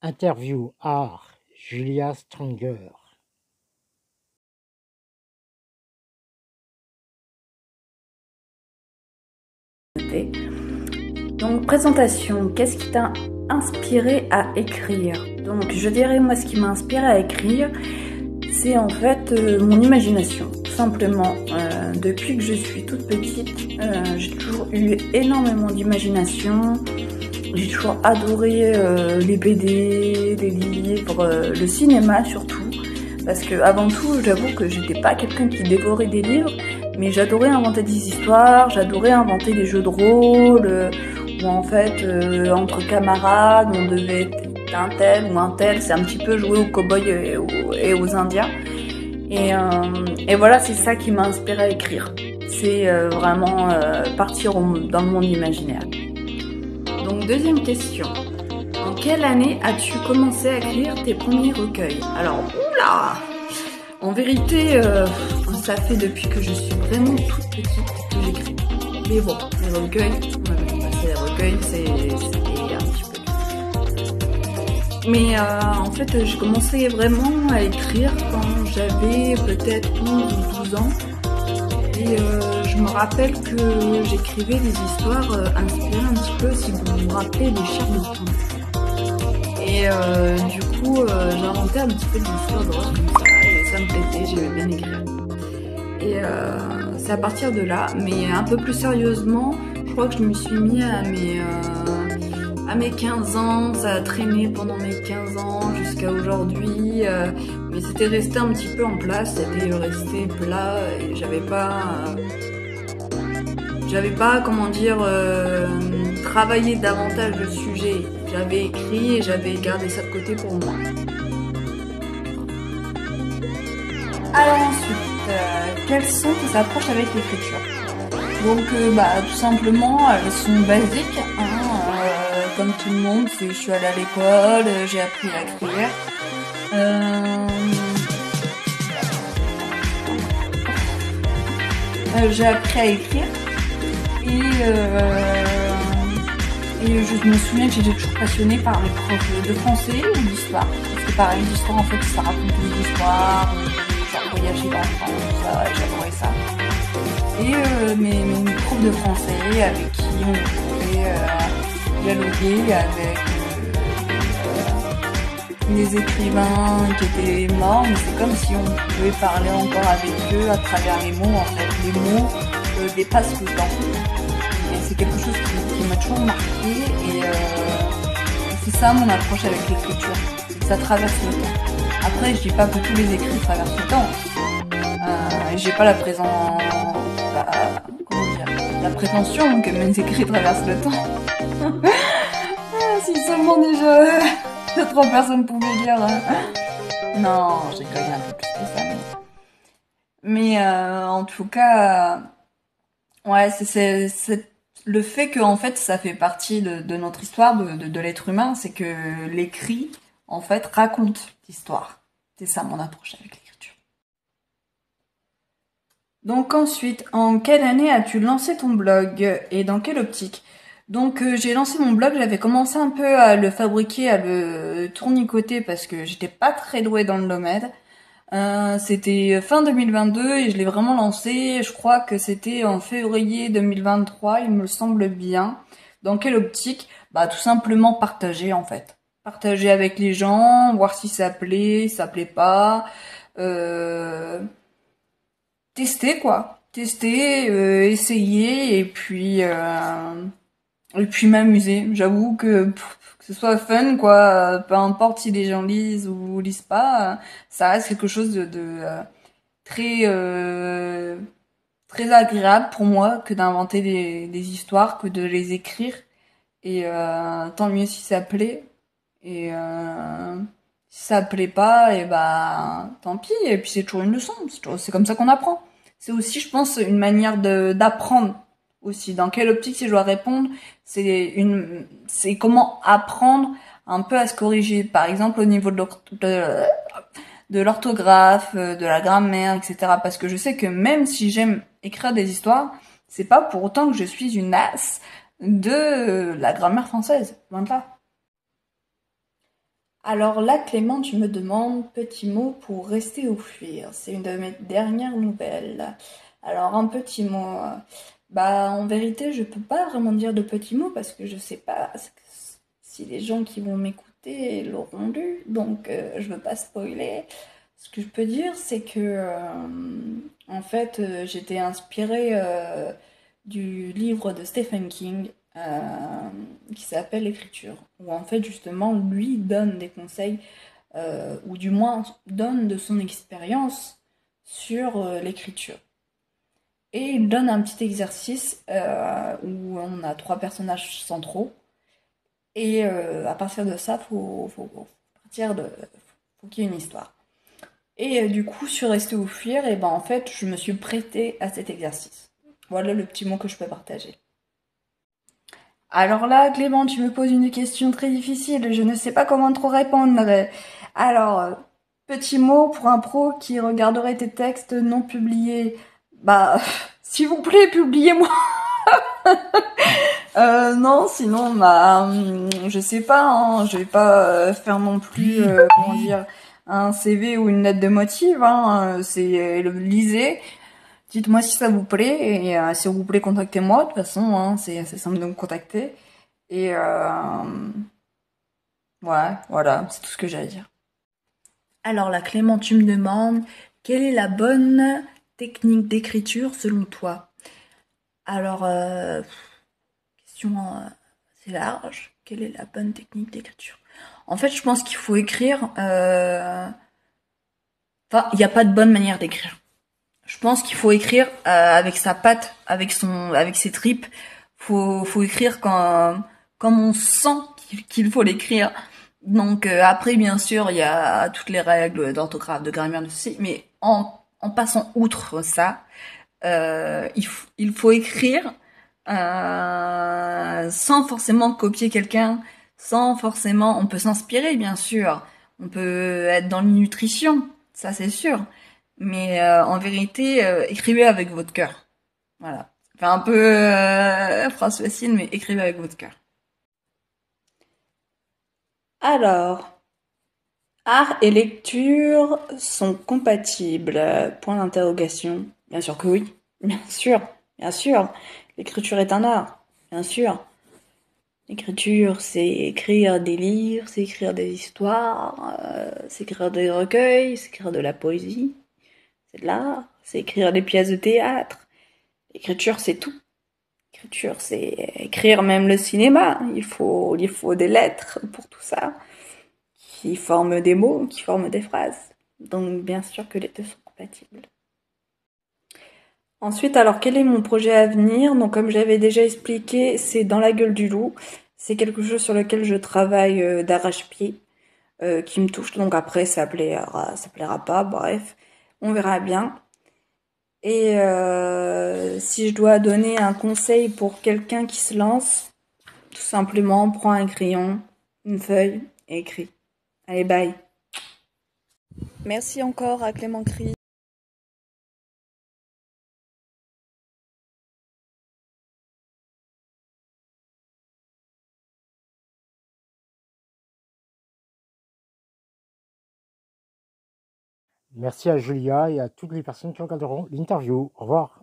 Interview art, Julia Stranger. Donc, présentation, qu'est-ce qui t'a inspiré à écrire? Donc, je dirais, moi, ce qui m'a inspiré à écrire, c'est en fait mon imagination, tout simplement. Depuis que je suis toute petite, j'ai toujours eu énormément d'imagination. J'ai toujours adoré les BD, les livres, le cinéma surtout. Parce que avant tout, j'avoue que j'étais pas quelqu'un qui dévorait des livres, mais j'adorais inventer des histoires, j'adorais inventer des jeux de rôle, où en fait, entre camarades, on devait être un tel ou un tel, c'est un petit peu jouer aux cow-boys et aux indiens. Et voilà, c'est ça qui m'a inspiré à écrire. C'est vraiment partir dans le monde imaginaire. Donc, deuxième question. En quelle année as-tu commencé à écrire tes premiers recueils? Alors, oula! En vérité, ça fait depuis que je suis vraiment toute petite que j'écris. Mais bon, les recueils, les recueils, c'était un petit peu... Mais en fait, j'ai commencé vraiment à écrire quand j'avais peut-être 11 ou 12 ans. Et je me rappelle que j'écrivais des histoires inspirées un petit peu, si vous vous rappelez, des Chers de Temps. Et du coup, j'inventais un petit peu des histoires drôles comme ça, et ça me plaisait, j'aimais bien écrire. Et c'est à partir de là, mais un peu plus sérieusement, je crois que je me suis mis à mes 15 ans, ça a traîné pendant mes 15 ans jusqu'à aujourd'hui, mais c'était resté un petit peu en place, c'était resté plat, et j'avais pas, comment dire, travaillé davantage le sujet. J'avais écrit et j'avais gardé ça de côté pour moi. Alors ensuite, quelles sont tes approches avec l'écriture? Donc tout simplement, elles sont basiques, hein, comme tout le monde, je suis allée à l'école, j'ai appris à écrire. J'ai appris à écrire et je me souviens que j'étais toujours passionnée par les profs de français ou d'histoire. Parce que pareil, l'histoire en fait ça raconte des histoires, genre voyager dans le temps, tout ça, j'adorais ça. Et mes profs de français avec qui on pouvait dialoguer avec des écrivains qui étaient morts, mais c'est comme si on pouvait parler encore avec eux à travers les mots. En fait, les mots dépassent le temps. Et c'est quelque chose qui m'a toujours marqué. Et c'est ça mon approche avec l'écriture, c'est que ça traverse le temps. Après, je dis pas que tous les écrits traversent le temps. J'ai pas la prétention que mes écrits traversent le temps. Si seulement déjà 2-3 personnes pouvaient lire. Non, j'ai gagné un peu plus que ça. Mais en tout cas, ouais, c'est le fait que en fait ça fait partie de notre histoire, de l'être humain, c'est que l'écrit en fait raconte l'histoire. C'est ça mon approche avec l'écriture. Donc ensuite, en quelle année as-tu lancé ton blog et dans quelle optique? Donc j'ai lancé mon blog, j'avais commencé un peu à le fabriquer, à le tournicoter parce que j'étais pas très douée dans le domaine. C'était fin 2022 et je l'ai vraiment lancé, je crois que c'était en février 2023, il me semble bien. Dans quelle optique? Bah tout simplement partager en fait. Partager avec les gens, voir si ça plaît, ça plaît pas. Tester quoi. Tester, essayer et puis m'amuser. J'avoue que ce soit fun quoi, peu importe si les gens lisent ou lisent pas, ça reste quelque chose de très très agréable pour moi que d'inventer des histoires, que de les écrire. Et tant mieux si ça plaît. Et si ça plaît pas, et bah tant pis. Et puis c'est toujours une leçon. C'est comme ça qu'on apprend. C'est aussi, je pense, une manière d'apprendre aussi. Dans quelle optique, si je dois répondre, c'est comment apprendre un peu à se corriger. Par exemple, au niveau de l'orthographe, de la grammaire, etc. Parce que je sais que même si j'aime écrire des histoires, c'est pas pour autant que je suis une as de la grammaire française. Loin de là. Alors là, Clément, tu me demandes petit mot pour rester ou fuir. C'est une de mes dernières nouvelles. Alors un petit mot. Bah en vérité, je peux pas vraiment dire de petits mots parce que je sais pas si les gens qui vont m'écouter l'auront lu, donc je veux pas spoiler. Ce que je peux dire, c'est que en fait, j'étais inspirée du livre de Stephen King qui s'appelle L'écriture, où en fait justement lui donne des conseils, ou du moins donne de son expérience sur l'écriture. Et il donne un petit exercice où on a trois personnages centraux, et à partir de ça, faut qu'il y ait une histoire. Et du coup, sur Rester ou Fuir, et ben en fait, je me suis prêtée à cet exercice. Voilà le petit mot que je peux partager. Alors là, Clément, tu me poses une question très difficile, je ne sais pas comment trop répondre. Alors, petit mot pour un pro qui regarderait tes textes non publiés. Bah, s'il vous plaît, publiez-moi. Non, sinon, bah, je sais pas, hein, je vais pas faire non plus, comment dire, un CV ou une lettre de motive, hein, lisez, dites-moi si ça vous plaît, et si vous plaît, contactez-moi, de toute façon, hein, c'est assez simple de me contacter, et ouais, voilà, c'est tout ce que j'ai à dire. Alors là, Clément, tu me demandes, quelle est la bonne technique d'écriture selon toi? Alors, question assez large. Quelle est la bonne technique d'écriture? En fait, je pense qu'il faut écrire. Enfin, il n'y a pas de bonne manière d'écrire. Je pense qu'il faut écrire avec sa patte, avec ses tripes. Faut écrire comme on sent qu'il faut l'écrire. Donc après, bien sûr, il y a toutes les règles d'orthographe, de grammaire, de ceci, mais en passant outre ça, il faut écrire sans forcément copier quelqu'un, sans forcément. On peut s'inspirer, bien sûr. On peut être dans l'innutrition, ça c'est sûr. Mais en vérité, écrivez avec votre cœur. Voilà. Enfin, un peu phrase facile, mais écrivez avec votre cœur. Alors, art et lecture sont compatibles? Point d'interrogation. Bien sûr que oui. Bien sûr, bien sûr. L'écriture est un art. Bien sûr. L'écriture, c'est écrire des livres, c'est écrire des histoires, c'est écrire des recueils, c'est écrire de la poésie, c'est de l'art, c'est écrire des pièces de théâtre. L'écriture, c'est tout. L'écriture, c'est écrire même le cinéma. Il faut des lettres pour tout ça, qui forment des mots, qui forment des phrases. Donc, bien sûr que les deux sont compatibles. Ensuite, alors, quel est mon projet à venir? Donc, comme j'avais déjà expliqué, c'est Dans la gueule du loup. C'est quelque chose sur lequel je travaille d'arrache-pied, qui me touche. Donc après, ça plaira pas. Bref, on verra bien. Et si je dois donner un conseil pour quelqu'un qui se lance, tout simplement, prends un crayon, une feuille et écris. Allez, bye. Merci encore à Clément Cry. Merci à Julia et à toutes les personnes qui regarderont l'interview. Au revoir.